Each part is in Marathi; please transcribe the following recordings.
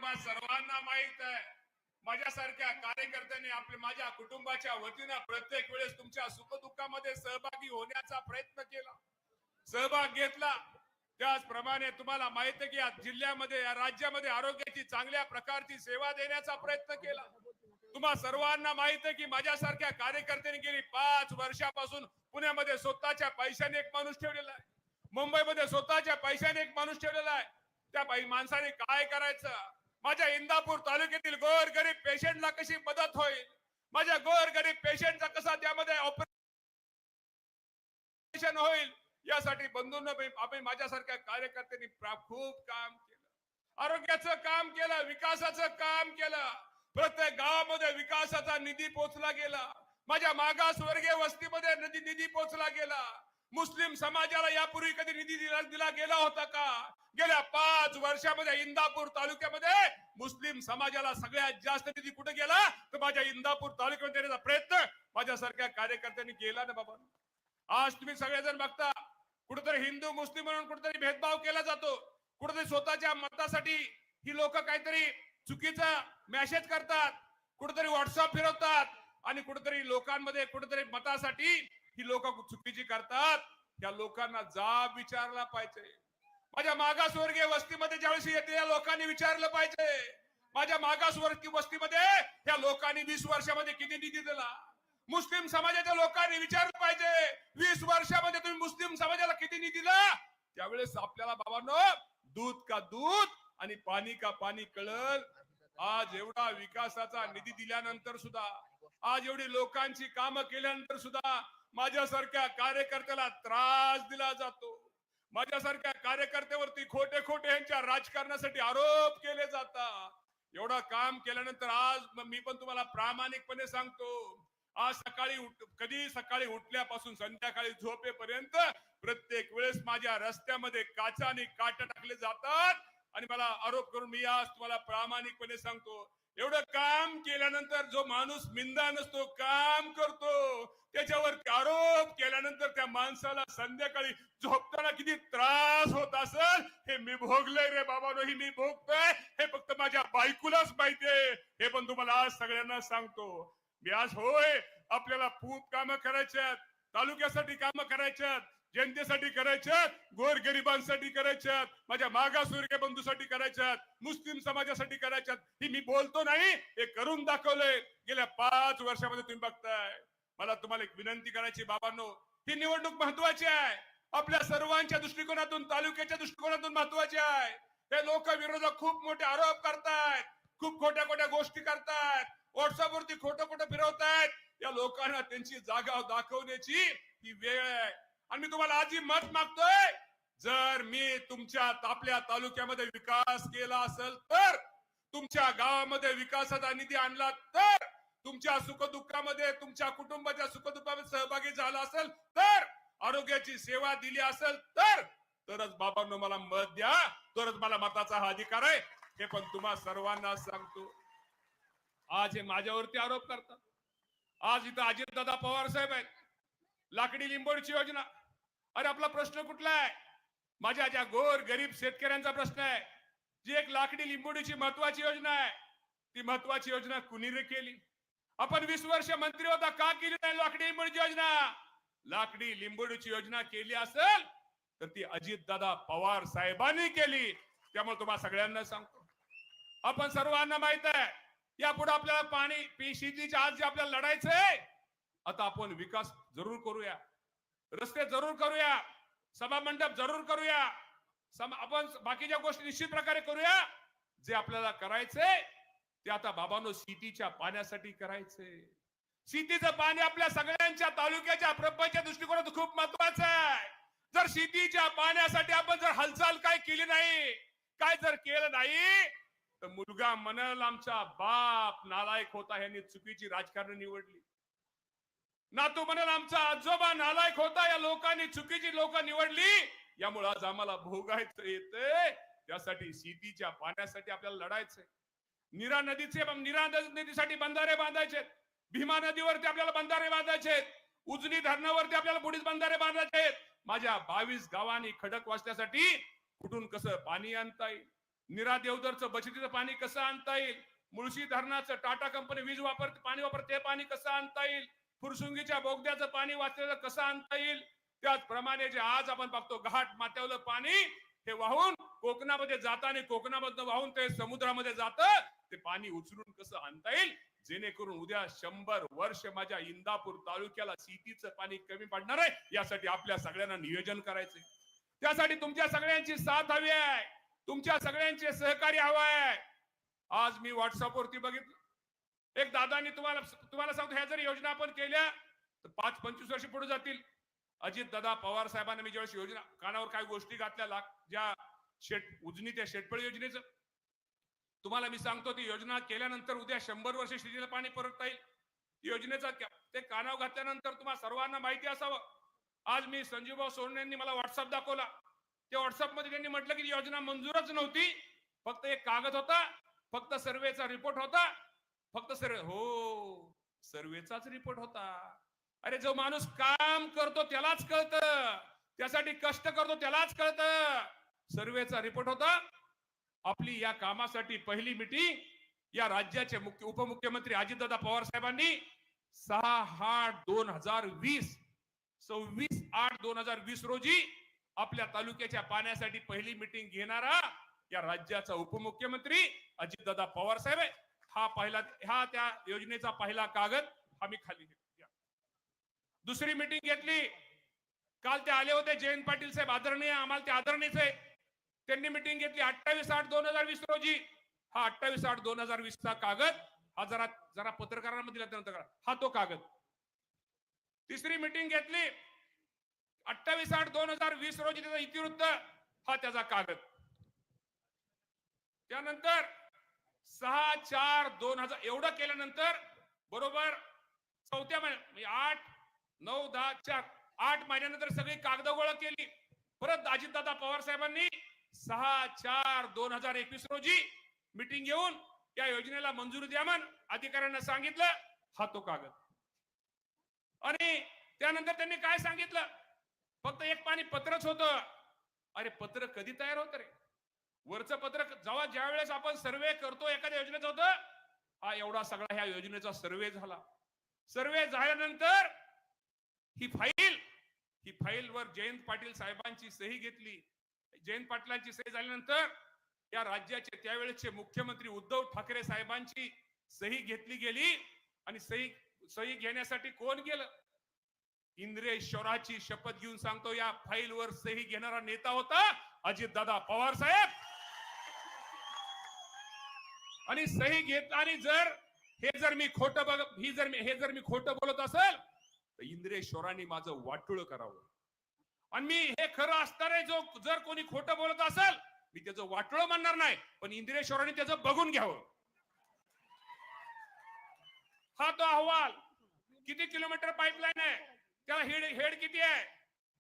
तुम्हा सर्वांना माहित आहे, माझ्यासारख्या कार्यकर्त्यांनी माझ्या कुटुंबाच्या वतीनं प्रत्येक वेळेस तुमच्या सुखदुःखामध्ये सहभागी होण्याचा प्रयत्न केला, सहभाग घेतला. त्याचप्रमाणे तुम्हाला माहित आहे की या जिल्ह्यामध्ये, या राज्यामध्ये आरोग्याची चांगल्या प्रकारची सेवा देण्याचा प्रयत्न केला. तुम्हा सर्वांना माहित आहे की माझ्यासारख्या कार्यकर्त्यांनी गेली 5 वर्षापासून पुण्यामध्ये स्वतःच्या पैशाने एक माणूस ठेवलेला आहे, मुंबईमध्ये स्वतःच्या पैशाने एक माणूस ठेवलेला आहे. त्या माणसाने काय करायचं, माझ्या इंदापूर तालुक्यातील गोरगरीब पेशंटला कशी मदत होईल, माझ्या गोरगरीब पेशंटचा कसा त्यामध्ये ऑपरेशन होईल, यासाठी बंधूंनो आपण माझ्यासारख्या कार्यकर्त्यांनी खूप काम केलं, आरोग्याचं काम केलं, विकासाचं काम केलं. प्रत्येक गावामध्ये विकासाचा निधी पोहोचला गेला, माझ्या मागासवर्गीय वस्तीमध्ये निधी पोहोचला गेला. मुस्लिम समाजाला यापूर्वी कधी निधी दिला गेला होता का? गेल्या 5 वर्षामध्ये इंदापूर तालुक्यामध्ये मुस्लिम समाजाला सगळ्यात जास्त निधी कुठे गेला, तर माझ्या इंदापूर तालुक्यामध्ये देण्याचा प्रयत्न माझ्यासारख्या कार्यकर्त्यांनी केला ना बाबा. आज तुम्ही सगळेजण बघता, कुठेतरी हिंदू मुस्लिम म्हणून कुठेतरी भेदभाव केला जातो, कुठेतरी स्वतःच्या मतासाठी ही लोक काहीतरी चुकीचा मेसेज करतात, कुठेतरी व्हॉट्सअप फिरवतात आणि कुठेतरी लोकांमध्ये कुठेतरी मतासाठी ही लोक चुकीची करतात. या लोकांना जाब विचारला पाहिजे. माझ्या मागासवर्गीय वस्तीमध्ये ज्यावेळेस येत्या लोकांनी विचारलं पाहिजे, माझ्या मागासवर्गीय वस्तीमध्ये या लोकांनी 20 वर्षामध्ये किती निधी दिला. मुस्लिम समाजाच्या लोकांनी विचारलं पाहिजे, 20 वर्षामध्ये तुम्ही मुस्लिम समाजाला किती निधी दिला. त्यावेळेस आपल्याला बाबांनो दूध का दूध आणि पाणी का पाणी कळल. आज एवढा विकासाचा निधी दिल्यानंतर सुद्धा, आज एवढी लोकांची कामं केल्यानंतर सुद्धा माझ्यासारख्या कार्यकर्त्याला त्रास दिला जातो. माझ्यासारख्या कार्यकर्त्यावरती खोटे खोटे यांच्या राजकारणासाठी आरोप केले जातात. एवढं काम केल्यानंतर आज मी पण तुम्हाला प्रामाणिकपणे सांगतो, आज सकाळी उठल्यापासून संध्याकाळी झोपेपर्यंत प्रत्येक वेळेस माझ्या रस्त्यामध्ये काचाने काटा टाकले जातात आणि मला आरोप करून मी आज तुम्हाला प्रामाणिकपणे सांगतो, एवढं काम केल्यानंतर जो माणूस मिंदा नसतो, काम करतो, त्याच्यावर आरोप केल्यानंतर त्या माणसाला संध्याकाळी झोपताना किती त्रास होत असेल हे मी भोगलंय रे बाबांनो. ही मी भोगतोय, हे फक्त माझ्या बायकोलाच माहितीये, हे पण तुम्हाला आज सगळ्यांना सांगतो मी. आज होय, आपल्याला खूप कामं करायच्यात, तालुक्यासाठी कामं करायच्यात, जनतेसाठी करायच्यात, गोरगरिबांसाठी करायच्यात, माझ्या मागासवर्गीय बंधूसाठी करायच्यात, मुस्लिम समाजासाठी करायच्यात. ही मी बोलतो नाही, हे करून दाखवलंय गेल्या 5 वर्षामध्ये. तुम्ही बघताय. मला तुम्हाला एक विनंती करायची बाबांनो, ही निवडणूक महत्वाची आहे, आपल्या सर्वांच्या दृष्टिकोनातून, तालुक्याच्या दृष्टिकोनातून महत्वाची आहे. हे लोक विरोधक खूप मोठे आरोप करतायत, खूप खोट्या खोट्या गोष्टी करतायत, व्हॉट्सअप वरती खोटं फिरवतायत. या लोकांना त्यांची जागा दाखवण्याची ही वेळ आहे. आणि मी तुम्हाला आजही मत मागतोय, जर मी तुमच्या आपल्या तालुक्यामध्ये विकास केला असेल तर, तुमच्या गावामध्ये विकासाचा निधी आणला तर, तुमच्या सुखदुःखामध्ये, तुमच्या कुटुंबाच्या सुखदुःखामध्ये सहभागी झाला असेल तर, आरोग्याची सेवा दिली असेल तरच बाबांनो मला मत द्या, तरच मला मताचा हा अधिकार आहे. हे पण तुम्हा सर्वांना सांगतो. आज हे माझ्यावरती आरोप करतात. आज इथं अजितदादा पवार साहेब आहेत, लाकडी लिंबोडीची योजना. अरे आपला प्रश्न कुठला आहे? माझ्या ज्या गोर गरीब शेतकऱ्यांचा प्रश्न आहे. जी एक लाकडी लिंबोडीची महत्वाची योजना आहे, ती महत्वाची योजना कुणी रे केली? आपण 20 वर्ष मंत्री होता, का केली नाही लाकडी लिंबोडीची योजना? लाकडी लिंबोडीची योजना केली असेल तर ती अजितदादा पवार साहेबांनी केली. त्यामुळे तुम्हाला सगळ्यांना सांगतो, आपण सर्वांना माहित आहे, यापुढे आपल्याला पाणी शेतीच्या आज जे आपल्याला लढायचंय, आता आपण विकास जरूर करूया, रस्ते जरूर करूया, सभा मंडप जरूर करूया, आपण बाकीच्या गोष्टी निश्चित प्रकारे करूया. जे आपल्याला करायचंय ते आता बाबांनो शेतीच्या पाण्यासाठी करायचंय. शेतीचं पाणी आपल्या सगळ्यांच्या तालुक्याच्या प्रपंचाच्या दृष्टिकोनातून खूप महत्वाचं आहे. जर शेतीच्या पाण्यासाठी आपण जर हालचाल काय केली नाही, काय जर केलं नाही, तर मुलगा म्हणल आमचा बाप नालायक होता, ह्यांनी चुकीची राजकारण निवडली. नातू म्हणल आमचा आजोबा नालायक होता, या लोकांनी चुकीची लोक निवडली. यामुळे आज आम्हाला भोगायचं येतंय. त्यासाठी शेतीच्या पाण्यासाठी आपल्याला लढायचंय. नीरा नदीसाठी बंधारे बांधायचे, भीमा नदीवरती आपल्याला बंधारे बांधायचे, उजनी धरणावरती आपल्याला बुडीत बंधारे बांधायचे. माझ्या 22 गावांनी खडक वाचण्यासाठी कुठून कसं पाणी आणता येईल, निरा देवदरचं बचतीचं पाणी कसं आणता येईल, मुळशी धरणाचं टाटा कंपनी वीज पाणी वापरते ते पाणी कसं आणता येईल, फुरसुंगीच्या बोगद्याचं पाणी वाचलेलं कसं आणता येईल. त्याचप्रमाणे जे आज आपण बघतो घाट माथ्यावलं पाणी हे वाहून कोकणामध्ये जाताना कोकणामधनं वाहून ते समुद्रामध्ये जातं, ते पाणी उचलून कसं आणता येईल, जेणेकरून उद्या 100 वर्ष माझ्या इंदापूर तालुक्याला सिटीचं पाणी कमी पडणार आहे. यासाठी आपल्या सगळ्यांना नियोजन करायचंय. त्यासाठी तुमच्या सगळ्यांची साथ हवी आहे, तुमच्या सगळ्यांचे सहकार्य हवं आहे. आज मी व्हॉट्सअपवरती बघितलं एक दादांनी तुम्हाला सांगतो, ह्या जर योजना आपण केल्या तर 5-25 वर्ष पुढे जातील. अजित दादा पवार साहेबांनी मी ज्यावेळेस योजना कानावर काही गोष्टी घातल्या ज्या उजनी त्या शेतपळ योजनेचं तुम्हाला मी सांगतो, ती योजना केल्यानंतर उद्या 100 वर्ष शेतीला पाणी परतता येईल. योजनेचा ते कानावर घातल्यानंतर तुम्हाला सर्वांना माहिती असावं. आज मी संजीवभाऊ सोनवणे यांनी मला व्हॉट्सअप दाखवला. त्या व्हॉट्सअप मध्ये त्यांनी म्हटलं की योजना मंजूरच नव्हती, फक्त एक कागद होता, फक्त सर्वेचा रिपोर्ट होता, फक्त सर्वेचाच रिपोर्ट होता. अरे जो माणूस काम करतो त्यालाच कळतं, त्यासाठी कष्ट करतो त्यालाच कळतं. सर्वेचा रिपोर्ट होता. आपली या कामासाठी पहिली मीटिंग या राज्याचे उपमुख्यमंत्री अजितदादा पवार साहेबांनी 6/8/2020 26/8/2020 रोजी आपल्या तालुक्याच्या पाण्यासाठी पहिली मीटिंग घेणारा या राज्याचा उपमुख्यमंत्री अजितदादा पवार साहेब आहे. हा त्या योजनेचा पहिला कागद आम्ही खाली घेतला. दुसरी मीटिंग घेतली काल, ते आले होते जयंत पाटील साहेब, आदरणीय, आम्हाला ते आदरणीच आहे. त्यांनी मीटिंग घेतली 28/8/2020 रोजी. हा 28/8/2020 चा कागद हा जरा पत्रकारांमध्ये दिला, हा तो कागद. तिसरी मीटिंग घेतली 28/8/2020 रोजी, त्याचा इतिवृत्त, हा त्याचा कागद. त्यानंतर 6/4/2000 एवढं केल्यानंतर बरोबर चौथ्या महिन्यात 8, 9, 10, 4 8 महिन्यानंतर सगळी कागद गोळा केली. परत अजितदादा पवार साहेबांनी 6/4/2021 रोजी मीटिंग घेऊन या योजनेला मंजुरी द्या म्हणून अधिकाऱ्यांना सांगितलं, हा तो कागद. आणि त्यानंतर त्यांनी काय सांगितलं, फक्त एक पाणी पत्रच होतं. अरे पत्र कधी तयार होत रे? वरचं पत्र ज्या वेळेस आपण सर्वे करतो एखाद्या योजनेचं होतं, हा एवढा सगळा ह्या योजनेचा सर्वे झाला. सर्वे झाल्यानंतर ही फाईल वर जयंत पाटील साहेबांची सही घेतली. जयंत पाटलांची सही झाल्यानंतर या राज्याचे त्यावेळेचे मुख्यमंत्री उद्धव ठाकरे साहेबांची सही घेतली गेली. आणि सही घेण्यासाठी कोण गेलं? इंद्रेश्वराची शपथ घेऊन सांगतो, या फाईलवर सही घेणारा नेता होता अजितदादा पवार साहेब. आणि सही घेत, आणि जर मी खोटं बोलत असेल तर इंद्रेश्वरांनी माझं वाटोळ करावं. आणि मी हे खरं असणारे जर कोणी खोटं बोलत असेल, मी त्याचं वाटोळ म्हणणार नाही, पण इंद्रेश्वरांनी त्याचं बघून घ्यावं. हा तो अहवाल. किती किलोमीटर पाईपलाईन आहे, त्याला हेड किती आहे,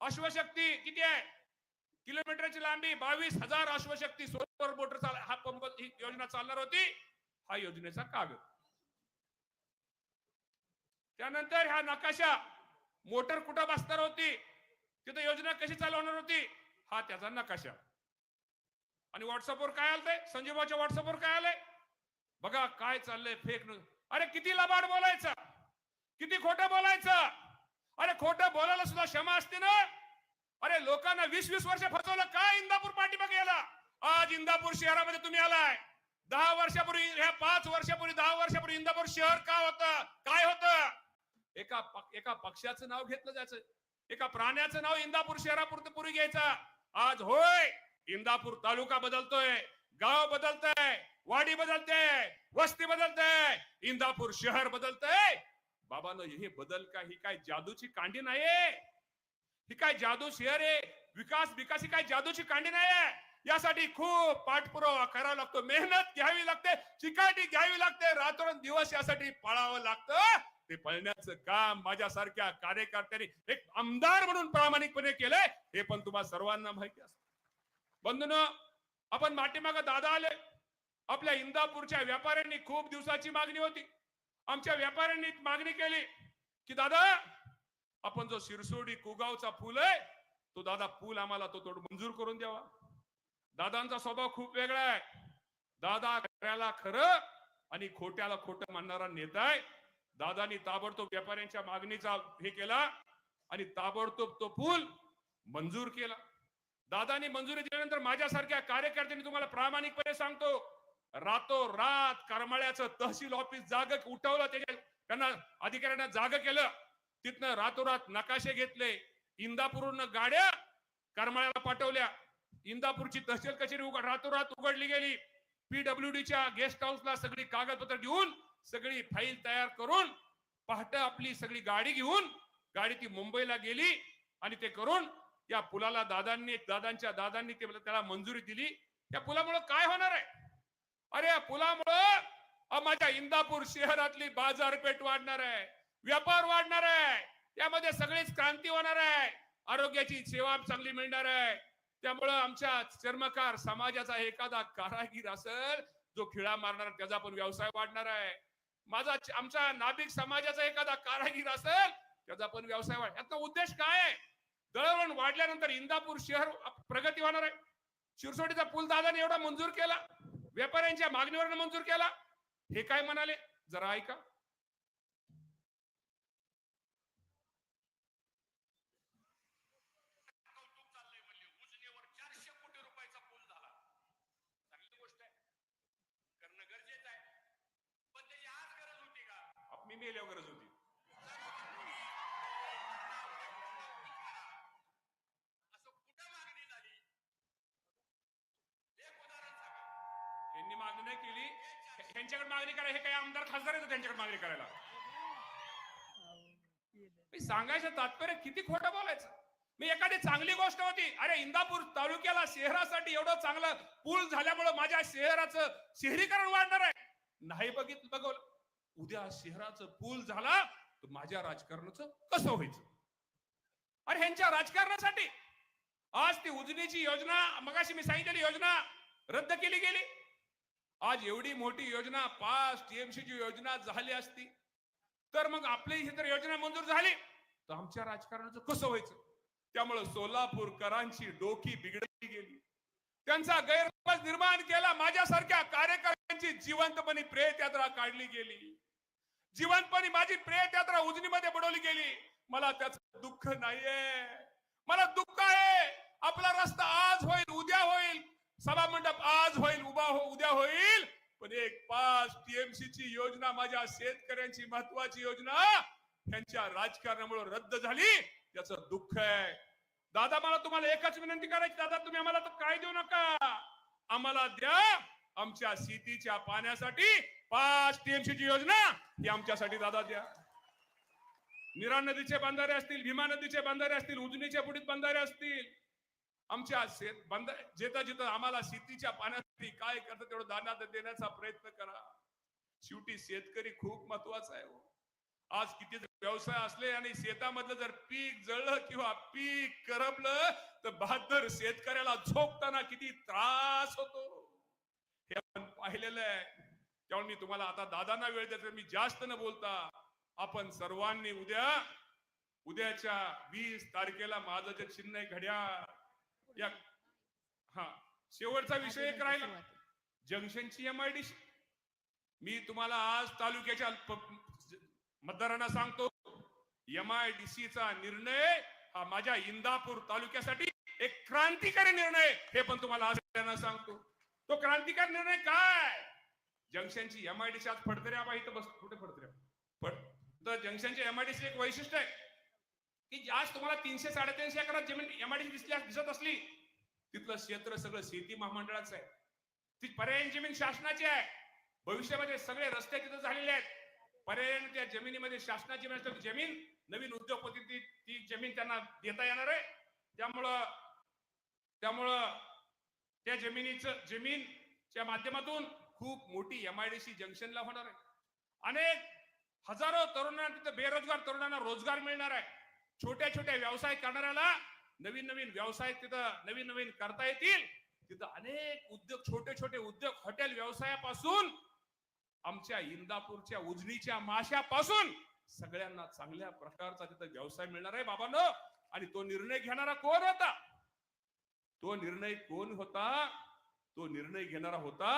अश्वशक्ती किती आहे, किलोमीटरची लांबी 22,000 अश्वशक्ती, सोलर मोटर हा पंप, ही योजना चालणार होती. हा योजनेचा कागद. त्यानंतर हा नकाशा, मोटर कुठं बसणार होती, तिथं योजना कशी चालवणार होती, हा त्याचा नकाशा. आणि व्हॉट्सअपवर काय आलंय, संजीवच्या व्हॉट्सअपवर काय आलंय बघा, काय चाललंय फेक न्यूज. अरे किती लबाड बोलायचं, किती खोटं बोलायचं. अरे खोटं बोलायला सुद्धा क्षमा असते ना. अरे लोकांना 20-20 वर्ष फसवलं काय इंदापूर पाठीमागे याला. आज इंदापूर शहरामध्ये तुम्ही आलाय. 10 वर्षापूर्वी, ह्या 5 वर्षापूर्वी, 10 वर्षापूर्वी इंदापूर शहर का होतं, काय होतं? एका पक्षाचं नाव घेतलं जायचं, एका प्राण्याचं नाव इंदापूर शहरापुरतं पूर्वी घ्यायचा. आज होय, इंदापूर तालुका बदलतोय, गाव बदलतंय, वाडी बदलते, वस्ती बदलते, इंदापूर शहर बदलतंय. बाबांनो, हे बदल काय, ही काय जादूची कांडी नाहीये, ही काय जादू शहर आहे, विकास ही काय जादूची कांडी नाहीये. यासाठी खूप पाठपुरावा करावा लागतो, मेहनत घ्यावी लागते, चिकाटी घ्यावी लागते, रात्रंदिवस यासाठी पळावं लागतं. ते पळण्याचं काम माझ्यासारख्या कार्यकर्त्यांनी एक आमदार म्हणून प्रामाणिकपणे केलंय, हे पण तुम्हाला सर्वांना माहिती असतं. बंधूंनो, आपण पाठीमागं दादा आले. आपल्या इंदापूरच्या व्यापाऱ्यांनी खूप दिवसाची मागणी होती. आमच्या व्यापाऱ्यांनी मागणी केली की दादा, आपण जो शिरसोडी कुगावचा पूल आहे, तो दादा पूल आम्हाला तो मंजूर करून द्यावा. दादांचा स्वभाव खूप वेगळा आहे. दादा खऱ्याला खरं आणि खोट्याला खोटं मानणारा नेता आहे. दादानी ताबडतोब व्यापाऱ्यांच्या मागणीचा हे केला आणि ताबडतोब तो पूल मंजूर केला. दादानी मंजुरी दिल्यानंतर माझ्यासारख्या कार्यकर्त्यांनी तुम्हाला प्रामाणिकपणे सांगतो, रातोरात करमाळ्याचं तहसील ऑफिस जाग उठवलं, त्यांना अधिकाऱ्यांना जाग केलं. तिथनं रातोरात नकाशे घेतले, इंदापूरहून गाड्या करमाळ्याला पाठवल्या. इंदापूरची तहसील कचेरी रातोरात उघडली गेली. पीडब्ल्यूडीच्या गेस्ट हाऊसला सगळी कागदपत्र घेऊन सगळी फाईल तयार करून पहाटे आपली सगळी गाडी घेऊन गाडी ती मुंबईला गेली आणि ते करून या पुलाला दादांच्या दादांनी त्याला मंजुरी दिली. या पुलामुळे काय होणार आहे? अरे या पुलामुळं माझ्या इंदापूर शहरातली बाजारपेठ वाढणार आहे, व्यापार वाढणार आहे, यामध्ये सगळीच क्रांती होणार आहे, आरोग्याची सेवा चांगली मिळणार आहे. त्यामुळं आमच्या चर्मकार समाजाचा एखादा कारागीर असेल जो खिळा मारणार, त्याचा पण व्यवसाय वाढणार आहे. आमच्या नाभिक समाजाचा एखादा कारागीर असेल त्याचा पण व्यवसाय वाढ. याचा उद्देश काय आहे? दळणवळण वाढल्यानंतर इंदापूर शहर प्रगती होणार आहे. शिरसोटीचा पूल दादाने एवढा मंजूर केला, व्यापाऱ्यांच्या मागणीवर मंजूर केला. हे काय म्हणाले जरा ऐका. मी मेल्यावर गरज होती. यांनी मागणी नाही केली, त्यांच्याकडे मागणी करा. हे काही आमदार खासदार येतो त्यांच्याकडे मागणी करायला. सांगायचं तात्पर्य किती खोटं बोलायचं. मी एखादी चांगली गोष्ट होती, अरे इंदापूर तालुक्याला शहरासाठी एवढं चांगलं पूल झाल्यामुळे माझ्या शहराचं शहरीकरण वाढणार आहे. नाही बघवलं. उद्या शहराचं पूल झाला तर माझ्या राजकारणाचं कसं व्हायचं? अरे ह्यांच्या राजकारणासाठी आज ती उजनीची योजना, मगाशी मी सांगितलेली योजना रद्द केली गेली. आज एवढी मोठी योजना 5 TMC ची योजना झाली असती तर मग आपली ही तर योजना मंजूर झाली तर आमच्या राजकारणाचं कसं व्हायचं? त्यामुळे सोलापूरकरांची डोकी बिघडली गेली, त्यांचा गैरसमज निर्माण केला. माझ्यासारख्या कार्यकर्त्यांची जिवंतपणे प्रेत यात्रा काढली गेली, जिवंतपणे माझी प्रेत यात्रा उजनीमध्ये बुडवली गेली. मला त्याचं दुःख नाहीये, मला दुःख आहे. आपला रस्ता आज होईल, उद्या होईल, सभा मंडप आज होईल, उद्या होईल, पण एक 5 TMC ची योजना, माझ्या शेतकऱ्यांची महत्वाची योजना यांच्या राजकारणामुळे रद्द झाली, त्याचं दुःख आहे. दादा मला तुम्हाला एकच विनंती करायची, दादा तुम्ही आम्हाला तर काय देऊ नका, आम्हाला द्या आमच्या शेतीच्या पाण्यासाठी 5 TMC ची योजना ही आमच्यासाठी दादा द्या. नीरा नदीचे बंधारे असतील, भीमा नदीचे बंधारे असतील, उजनीच्या बुडीत बंधारे असतील, आमच्या जिथं आम्हाला शेतीच्या पाण्यासाठी काय करतं तेवढं दाना देण्याचा प्रयत्न करा. शेवटी शेतकरी खूप महत्वाचा आहे. आज किती व्यवसाय असले आणि शेतामधलं जर पीक जळलं किंवा पीक करपलं तर बहादर शेतकऱ्याला झोपताना किती त्रास होतो हे आपण पाहिलेलं आहे. त्यामुळे मी तुम्हाला आता दादांना वेळ देतो, मी जास्त न बोलता आपण सर्वांनी उद्याच्या 20 तारखेला माझं जे चिन्ह घड्याळ या शेवटचा विषय एक राहिला जंक्शनची MIDC. मी तुम्हाला आज तालुक्याच्या मतदारांना सांगतो, MIDCचा निर्णय हा माझ्या इंदापूर तालुक्यासाठी एक क्रांतिकारी निर्णय, हे पण तुम्हाला आज सांगतो. तो क्रांतिकारी निर्णय काय? जंक्शनची MIDC आज फडतऱ्या इथं बस कुठे फडतऱ्या जंक्शनच्या MIDC एक वैशिष्ट्य आहे की आज तुम्हाला 300-350 एकरात जमीन MIDC दिसत असली, तिथलं क्षेत्र सगळं शेती महामंडळाचं आहे. ती पर्यायी जमीन शासनाची आहे. भविष्यामध्ये सगळे रस्ते तिथं झालेले आहेत. पर्यायी त्या जमिनीमध्ये शासनाची जमीन नवीन उद्योगपती ती जमीन त्यांना देता येणार आहे. त्यामुळं त्या जमीनच्या माध्यमातून खूप मोठी MIDC जंक्शनला होणार आहे. अनेक हजारो तरुणांना तिथं बेरोजगार तरुणांना रोजगार मिळणार आहे. छोट्या छोट्या व्यवसाय करणाऱ्याला नवीन व्यवसाय तिथं नवीन करता येतील. तिथं अनेक उद्योग, छोटे छोटे उद्योग, हॉटेल व्यवसायापासून आमच्या इंदापूरच्या उजनीच्या माशापासून सगळ्यांना चांगल्या प्रकारचा तिथं व्यवसाय मिळणार आहे बाबांनो. आणि तो निर्णय घेणारा कोण होता? तो निर्णय घेणारा होता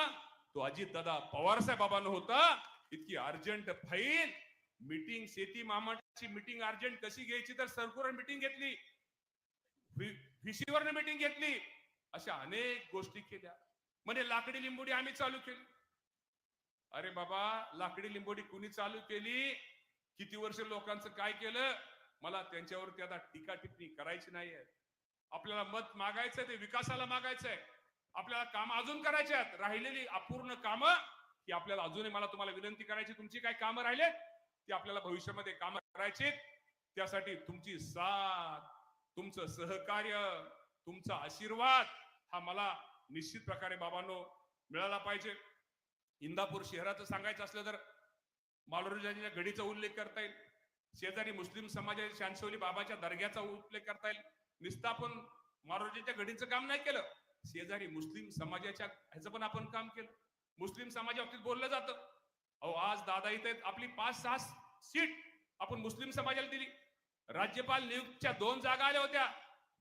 तो अजितदादा पवार साहेबांना होता. इतकी अर्जंट फाईल मीटिंग, शेती महामंडळाची मीटिंग अर्जंट कशी घ्यायची, तर सर्क्युलर मीटिंग घेतली, व्हीसीवर मीटिंग घेतली, अशा अनेक गोष्टी केल्या. म्हणजे लाकडी लिंबोडी आम्ही चालू केली. अरे बाबा, लाकडी लिंबोडी कुणी चालू केली, किती वर्ष लोकांचं काय केलं, मला त्यांच्यावरती आता टीका टिप्पणी करायची नाहीये. आपल्याला मत मागायचंय ते विकासाला मागायचंय. आपल्याला काम अजून करायचे आहेत. राहिलेली अपूर्ण कामं की आपल्याला अजूनही, मला तुम्हाला विनंती करायची, तुमची काय कामं राहिलेत ती आपल्याला भविष्यामध्ये कामं करायची. त्यासाठी तुमची साथ, तुमचं सहकार्य, तुमचा आशीर्वाद हा मला निश्चित प्रकारे बाबांनो मिळाला पाहिजे. इंदापूर शहराचं सांगायचं असलं तर मालोरीच्या गडीचा उल्लेख करता येईल. शेजारी मुस्लिम समाजाच्या शांतशौली बाबाच्या दर्ग्याचा उल्लेख करता येईल. नुसतं आपण मालोरीच्या गडीचं काम नाही केलं, शेजारी मुस्लिम समाजाच्या ह्याचं पण आपण काम केलं. मुस्लिम समाजाबाबतीत बोललं जातं. अहो, आज दादा इथे आपली 5-6 सीट आपण मुस्लिम समाजाला दिली. राज्यपाल नियुक्तीच्या 2 जागा आल्या होत्या.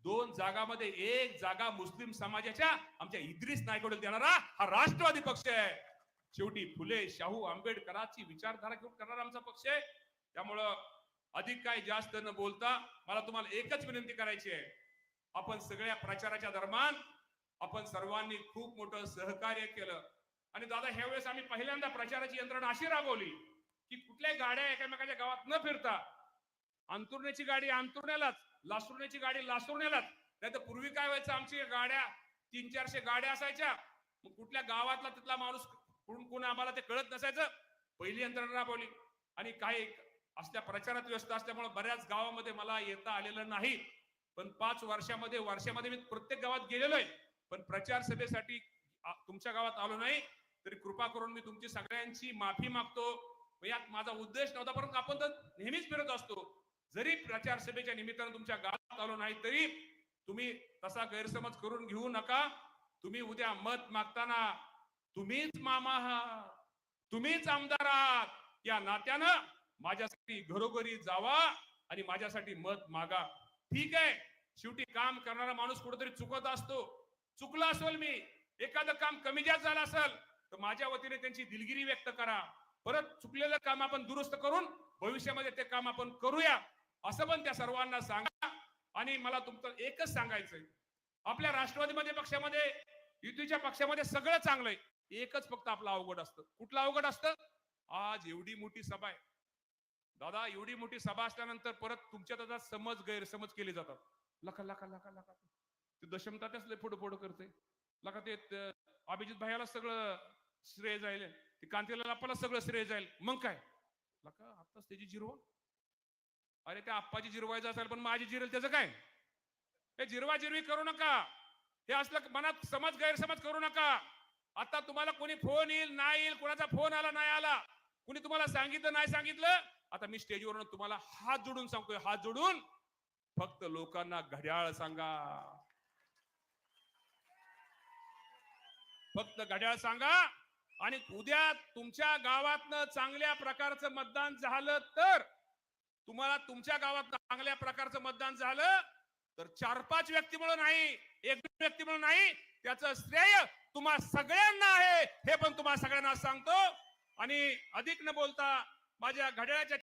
2 जागामध्ये 1 जागा मुस्लिम समाजाच्या आमच्या इद्रिस नायकडे देणारा हा राष्ट्रवादी पक्ष आहे. शेवटी फुले शाहू आंबेडकरांची विचारधारा घेऊन करणारा आमचा पक्ष आहे. त्यामुळं अधिक काय जास्त न बोलता मला तुम्हाला एकच विनंती करायची आहे. आपण सगळ्या प्रचाराच्या दरम्यान आपण सर्वांनी खूप मोठं सहकार्य केलं. आणि दादा, ह्या वेळेस आम्ही पहिल्यांदा प्रचाराची यंत्रणा अशी राबवली की कुठल्याही गाड्या एकमेकाच्या गावात न फिरता, अंतुर्ण्याची गाडी अंतुर्ण्यालाच, लासुर्ण्याची गाडी लासुर्ण्यालाच. नाही तर पूर्वी काय व्हायचं, आमची गाड्या 300-400 गाड्या असायच्या. मग कुठल्या गावातला तिथला माणूस कोण आम्हाला ते कळत नसायचं. पहिली यंत्रणा राबवली. आणि काही असल्या प्रचारात व्यस्त असल्यामुळे बऱ्याच गावामध्ये मला येता आलेलं नाही. पण 5 वर्षामध्ये मी प्रत्येक गावात गेलेलो आहे. पण प्रचार सभेसाठी तुमच्या गावात आलो नाही, तरी कृपा करून मी तुमची सगळ्यांची माफी मागतो. यात माझा उद्देश नव्हता, परंतु आपण तर नेहमीच फिरत असतो. जरी प्रचार सभेच्या निमित्तानं तुमच्या गावात आलो नाही, तरी तुम्ही तसा गैरसमज करून घेऊ नका. तुम्ही उद्या मत मागताना तुम्हीच मामा आहात, तुम्हीच आमदार आहात, या नात्यानं माझ्यासाठी घरोघरी जावा आणि माझ्यासाठी मत मागा. ठीक आहे, शेवटी काम करणारा माणूस कुठेतरी चुकत असतो. चुकला असेल मी, एखादं काम कमी जास्त झालं असेल तर माझ्या वतीने त्यांची दिलगिरी व्यक्त करा. परत चुकलेलं काम आपण दुरुस्त करून भविष्यामध्ये ते काम आपण करूया, असं पण त्या सर्वांना सांगा. आणि मला तुमचं एकच सांगायचंय, आपल्या राष्ट्रवादी पक्षामध्ये, युतीच्या पक्षामध्ये सगळं चांगलंय. एकच फक्त आपलं अवघड असतं. कुठलं अवघड असतं? आज एवढी मोठी सभा आहे दादा, एवढी मोठी सभा असल्यानंतर परत तुमच्यात आता समज गैरसमज केले जातात. लका लका लका लका ते दशमताच फोडो करते. लका ते अभिजित भाईला सगळं श्रेय जाईल, ते कांतीलाल आप्पाला सगळं श्रेय जाईल. मग काय लका आत्ताच त्याची जिरवा. अरे त्या आप्पाची जिरवायचं असेल पण माझी जिरेल त्याचं काय? हे जिरवा जिरवी करू नका. हे असलं मनात समज गैरसमज करू नका. आता तुम्हाला कोणी फोन येईल नाही येईल, कोणाचा फोन आला नाही आला, कुणी तुम्हाला सांगितलं नाही सांगितलं, आता मी स्टेजवरून तुम्हाला हात जोडून सांगतोय, हात जोडून, फक्त लोकांना घड्याळ सांगा. फक्त घड्याळ सांगा. आणि उद्या तुमच्या गावातनं चांगल्या प्रकारचं मतदान झालं तर, तुम्हाला तुमच्या गावात चांगल्या प्रकारचं मतदान झालं तर 4-5 व्यक्तीमुळे नाही, 1 व्यक्तीमुळे नाही, त्याचं श्रेय तुम्हा सगळ्यांना आहे, हे पण तुम्हाला सगळ्यांना सांगतो. आणि अधिक न बोलता माझ्या घड्याळाच्या